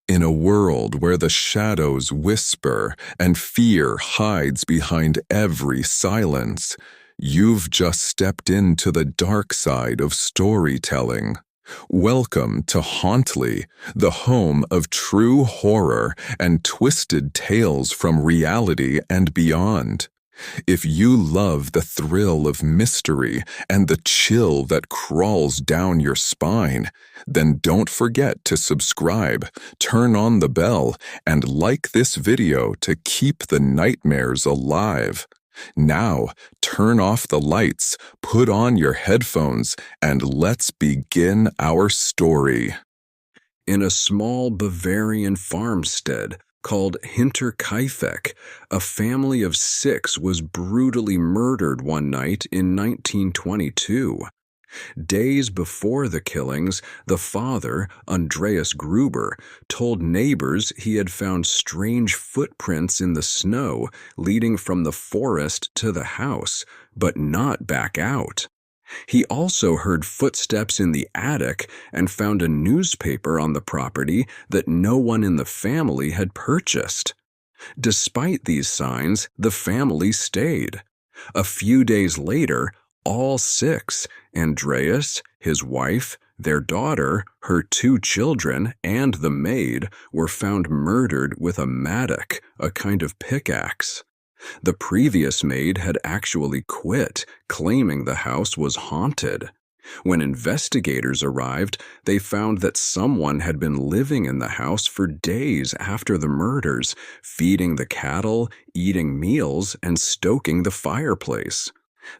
In a world where the shadows whisper and fear hides behind every silence, you've just stepped into the dark side of storytelling. Welcome to Hauntly, the home of true horror and twisted tales from reality and beyond. If you love the thrill of mystery and the chill that crawls down your spine, then don't forget to subscribe, turn on the bell, and like this video to keep the nightmares alive. Now, turn off the lights, put on your headphones, and let's begin our story. In a small Bavarian farmstead called Hinterkaifeck, a family of 6 was brutally murdered one night in 1922. Days before the killings, the father, Andreas Gruber, told neighbors he had found strange footprints in the snow leading from the forest to the house, but not back out. He also heard footsteps in the attic and found a newspaper on the property that no one in the family had purchased. Despite these signs, the family stayed. A few days later, all 6, Andreas, his wife, their daughter, her 2 children, and the maid, were found murdered with a mattock, a kind of pickaxe. The previous maid had actually quit, claiming the house was haunted. When investigators arrived, they found that someone had been living in the house for days after the murders, feeding the cattle, eating meals, and stoking the fireplace.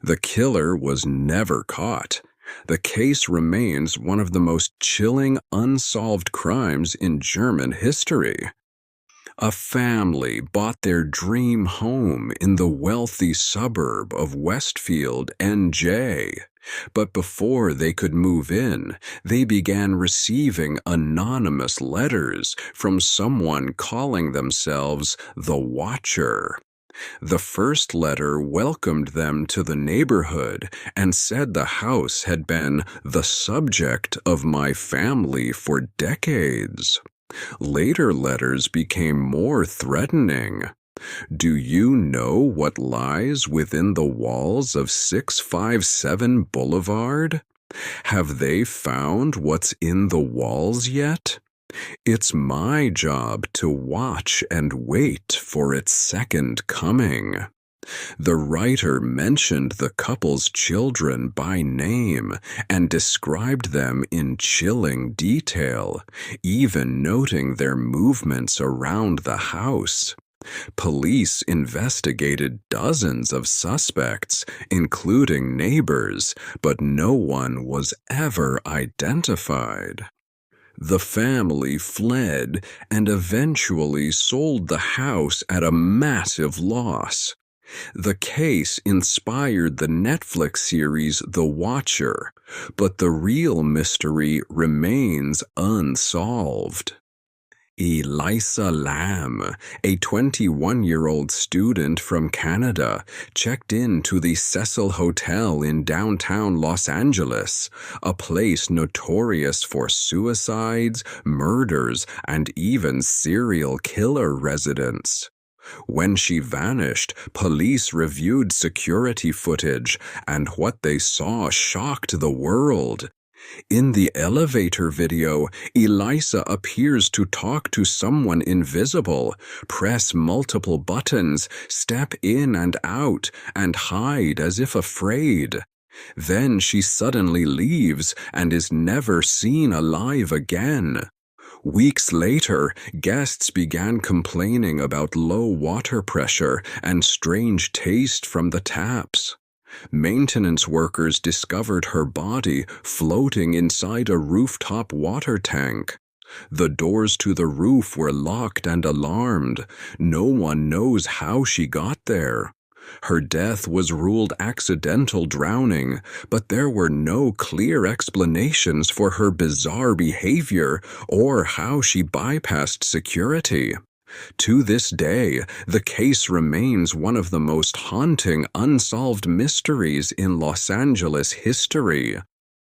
The killer was never caught. The case remains one of the most chilling unsolved crimes in German history. A family bought their dream home in the wealthy suburb of Westfield, NJ. But before they could move in, they began receiving anonymous letters from someone calling themselves the Watcher. The first letter welcomed them to the neighborhood and said the house had been the subject of my family for decades. Later letters became more threatening. Do you know what lies within the walls of 657 Boulevard? Have they found what's in the walls yet? It's my job to watch and wait for its second coming. The writer mentioned the couple's children by name and described them in chilling detail, even noting their movements around the house. Police investigated dozens of suspects, including neighbors, but no one was ever identified. The family fled and eventually sold the house at a massive loss. The case inspired the Netflix series The Watcher, but the real mystery remains unsolved. Elisa Lam, a 21-year-old student from Canada, checked in to the Cecil Hotel in downtown Los Angeles, a place notorious for suicides, murders, and even serial killer residents. When she vanished, police reviewed security footage, and what they saw shocked the world. In the elevator video, Elisa appears to talk to someone invisible, press multiple buttons, step in and out, and hide as if afraid. Then she suddenly leaves and is never seen alive again. Weeks later, guests began complaining about low water pressure and strange taste from the taps. Maintenance workers discovered her body floating inside a rooftop water tank. The doors to the roof were locked and alarmed. No one knows how she got there. Her death was ruled accidental drowning, but there were no clear explanations for her bizarre behavior or how she bypassed security. To this day, the case remains one of the most haunting unsolved mysteries in Los Angeles history.